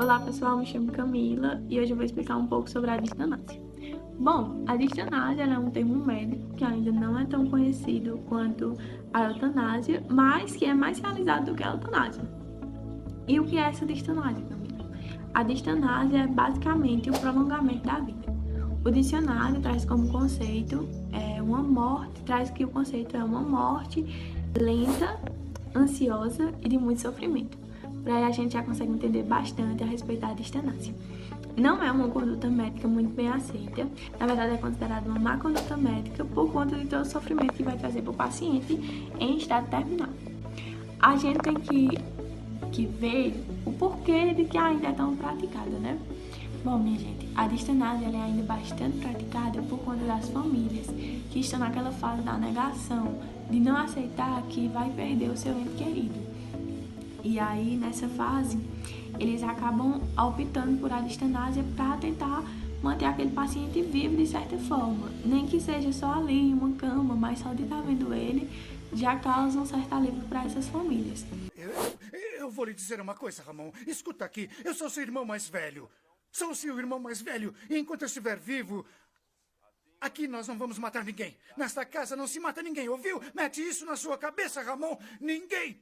Olá pessoal, me chamo Camila e hoje eu vou explicar um pouco sobre a distanásia. Bom, a distanásia é um termo médico que ainda não é tão conhecido quanto a eutanásia, mas que é mais realizado do que a eutanásia. E o que é essa distanásia, Camila? A distanásia é basicamente o prolongamento da vida. O dicionário traz como conceito uma morte, traz que o conceito é uma morte lenta, ansiosa e de muito sofrimento. Por aí a gente já consegue entender bastante a respeito da distanásia. Não é uma conduta médica muito bem aceita, na verdade é considerada uma má conduta médica por conta de todo o sofrimento que vai trazer para o paciente em estado terminal. A gente tem que ver o porquê de que ainda é tão praticada, né? Bom, minha gente, a distanásia é ainda bastante praticada por conta das famílias que estão naquela fase da negação, de não aceitar que vai perder o seu ente querido. E aí, nessa fase, eles acabam optando por a distanásia para tentar manter aquele paciente vivo de certa forma. Nem que seja só ali em uma cama, mas só de estar vendo ele já causa um certo alívio para essas famílias. Eu vou lhe dizer uma coisa, Ramon. Escuta aqui, eu sou seu irmão mais velho. Sou seu irmão mais velho e enquanto eu estiver vivo, aqui nós não vamos matar ninguém. Nesta casa não se mata ninguém, ouviu? Mete isso na sua cabeça, Ramon. Ninguém!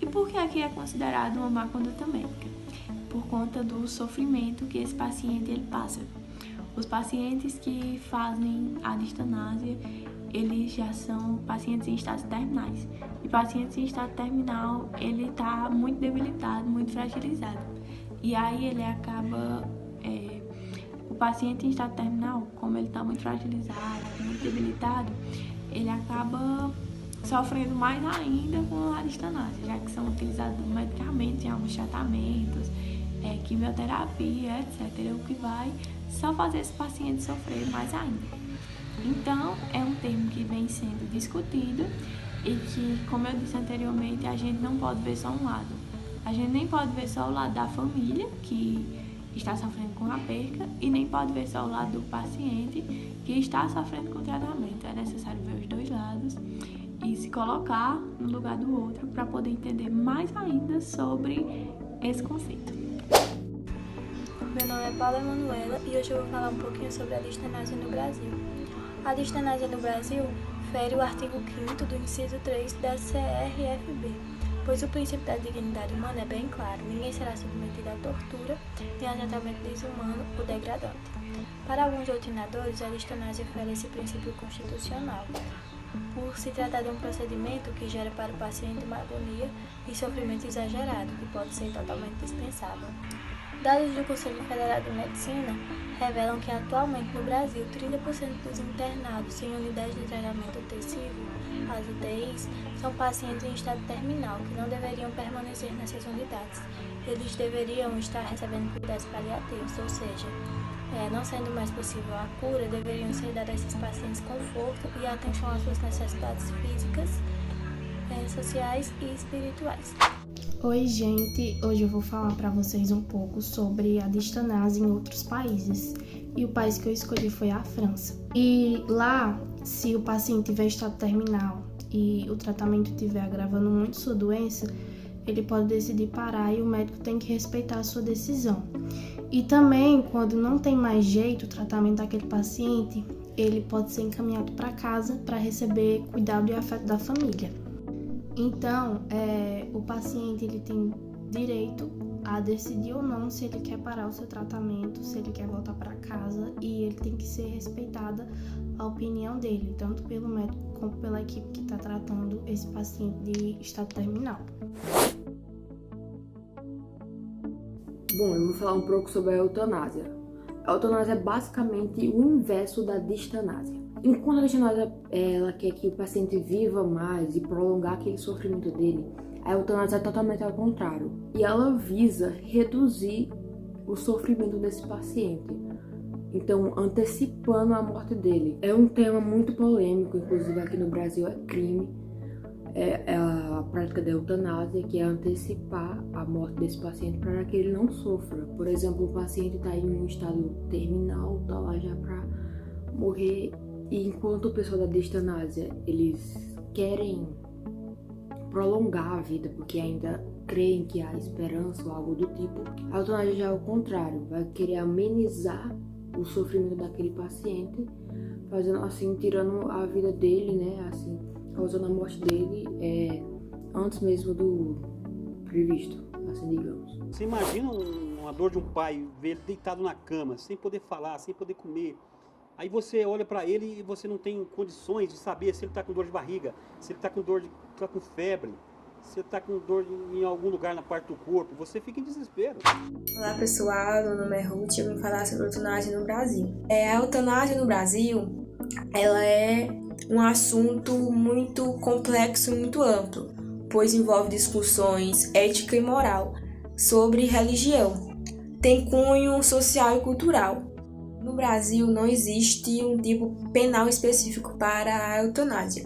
E por que aqui é considerado uma má conduta médica? Por conta do sofrimento que esse paciente ele passa. Os pacientes que fazem a distanásia, eles já são pacientes em estados terminais. E pacientes em estado terminal, ele está muito debilitado, muito fragilizado. E aí ele acaba, o paciente em estado terminal, como ele está muito fragilizado, muito debilitado, ele acaba sofrendo mais ainda com a distanásia, já que são utilizados medicamentos em alguns tratamentos, quimioterapia, etc., o que vai só fazer esse paciente sofrer mais ainda. Então, é um termo que vem sendo discutido e que, como eu disse anteriormente, a gente não pode ver só um lado. A gente nem pode ver só o lado da família, que está sofrendo com a perca, e nem pode ver só o lado do paciente, que está sofrendo com o tratamento. É necessário ver os dois lados e se colocar no lugar do outro para poder entender mais ainda sobre esse conceito. Meu nome é Paula Emanuela e hoje eu vou falar um pouquinho sobre a distanásia no Brasil. A distanásia no Brasil fere o artigo 5º do inciso 3 da CRFB, pois o princípio da dignidade humana é bem claro: ninguém será submetido à tortura nem a tratamento desumano ou degradante. Para alguns doutrinadores, a distanásia fere esse princípio constitucional, por se tratar de um procedimento que gera para o paciente uma agonia e sofrimento exagerado, que pode ser totalmente dispensável. Dados do Conselho Federal de Medicina revelam que atualmente no Brasil 30% dos internados em unidades de tratamento intensivo, as UTIs, são pacientes em estado terminal que não deveriam permanecer nessas unidades. Eles deveriam estar recebendo cuidados paliativos, ou seja, não sendo mais possível a cura, deveriam ser dados a esses pacientes conforto e atenção às suas necessidades físicas, sociais e espirituais. Oi, gente! Hoje eu vou falar para vocês um pouco sobre a distanásia em outros países. E o país que eu escolhi foi a França. E lá, se o paciente tiver estado terminal e o tratamento estiver agravando muito sua doença, ele pode decidir parar e o médico tem que respeitar a sua decisão. E também, quando não tem mais jeito o tratamento daquele paciente, ele pode ser encaminhado para casa para receber cuidado e afeto da família. Então, o paciente ele tem direito a decidir ou não se ele quer parar o seu tratamento, se ele quer voltar para casa, e ele tem que ser respeitada a opinião dele, tanto pelo médico como pela equipe que está tratando esse paciente de estado terminal. Bom, eu vou falar um pouco sobre a eutanásia. A eutanásia é basicamente o inverso da distanásia. Enquanto a distanásia ela quer que o paciente viva mais e prolongar aquele sofrimento dele, a eutanásia é totalmente ao contrário. E ela visa reduzir o sofrimento desse paciente, então antecipando a morte dele. É um tema muito polêmico, inclusive aqui no Brasil é crime. É a prática da eutanásia, que é antecipar a morte desse paciente para que ele não sofra. Por exemplo, o paciente está em um estado terminal, está lá já para morrer, e enquanto o pessoal da distanásia, eles querem prolongar a vida, porque ainda creem que há esperança ou algo do tipo. A eutanásia já é o contrário, vai querer amenizar o sofrimento daquele paciente, fazendo assim, tirando a vida dele, né, assim, causando a morte dele antes mesmo do previsto, assim, digamos. Você imagina uma dor de um pai, ver ele deitado na cama, sem poder falar, sem poder comer. Aí você olha para ele e você não tem condições de saber se ele está com dor de barriga, se ele está com tá com febre, se ele está com dor em algum lugar na parte do corpo. Você fica em desespero. Olá pessoal, meu nome é Ruth e eu vim falar sobre a eutanásia no Brasil. A eutanásia no Brasil, ela é um assunto muito complexo e muito amplo, pois envolve discussões ética e moral sobre religião. Tem cunho social e cultural. No Brasil não existe um tipo penal específico para a eutanásia.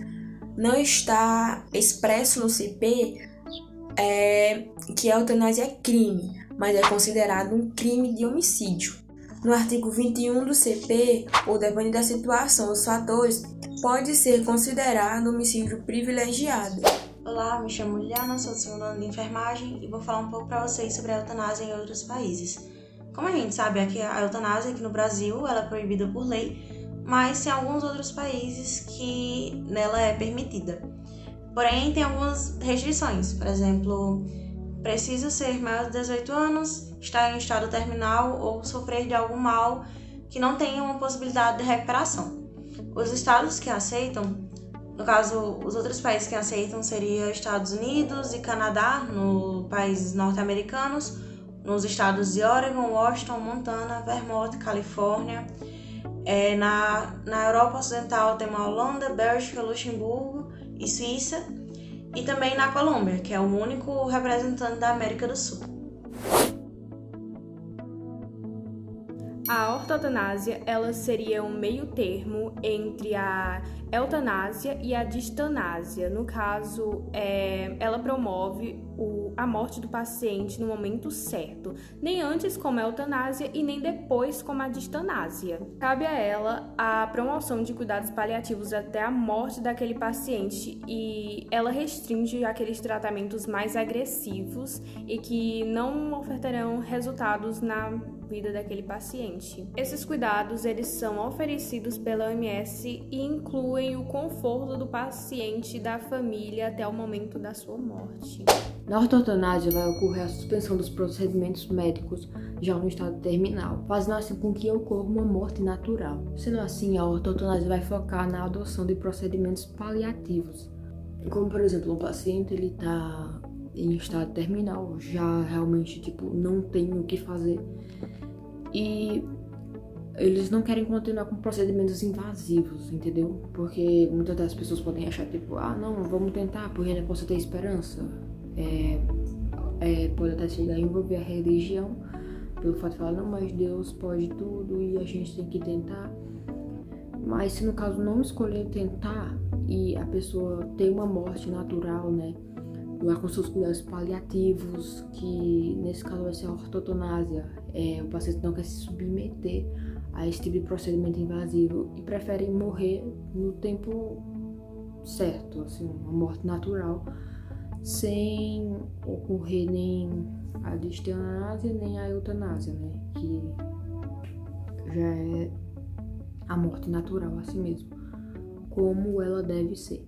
Não está expresso no CP que a eutanásia é crime, mas é considerado um crime de homicídio. No artigo 21 do CP, ou dependendo da situação ou dos fatores, pode ser considerado homicídio privilegiado. Olá, me chamo Liliana, sou do segundo ano de enfermagem e vou falar um pouco para vocês sobre a eutanásia em outros países. Como a gente sabe, a eutanásia aqui no Brasil ela é proibida por lei, mas tem alguns outros países que nela é permitida. Porém, tem algumas restrições, por exemplo, precisa ser maior de 18 anos, estar em estado terminal ou sofrer de algum mal que não tenha uma possibilidade de recuperação. Os estados que aceitam, no caso, os outros países que aceitam seriam Estados Unidos e Canadá, nos países norte-americanos, nos estados de Oregon, Washington, Montana, Vermont, Califórnia. Na Europa Ocidental temos a Holanda, Bélgica, Luxemburgo e Suíça. E também na Colômbia, que é o único representante da América do Sul. A ortotanásia, ela seria um meio termo entre a eutanásia e a distanásia. No caso, ela promove a morte do paciente no momento certo, nem antes como a eutanásia e nem depois como a distanásia. Cabe a ela a promoção de cuidados paliativos até a morte daquele paciente e ela restringe aqueles tratamentos mais agressivos e que não ofertarão resultados na vida daquele paciente. Esses cuidados, eles são oferecidos pela OMS e incluem o conforto do paciente e da família até o momento da sua morte. Na ortotanásia vai ocorrer a suspensão dos procedimentos médicos já no estado terminal, fazendo assim com que ocorra uma morte natural. Sendo assim, a ortotanásia vai focar na adoção de procedimentos paliativos, como por exemplo, um paciente ele está em estado terminal, já realmente não tem o que fazer e eles não querem continuar com procedimentos invasivos, entendeu? Porque muitas das pessoas podem achar não, vamos tentar porque ainda posso ter esperança. Pode até chegar a envolver a religião pelo fato de falar, não, mas Deus pode tudo e a gente tem que tentar. Mas se no caso não escolher tentar e a pessoa tem uma morte natural, né, lá com seus cuidados paliativos, que nesse caso vai ser a ortotanásia, o paciente não quer se submeter a esse tipo de procedimento invasivo e prefere morrer no tempo certo, assim, uma morte natural, sem ocorrer nem a distanásia nem a eutanásia, né, que já é a morte natural assim mesmo, como ela deve ser.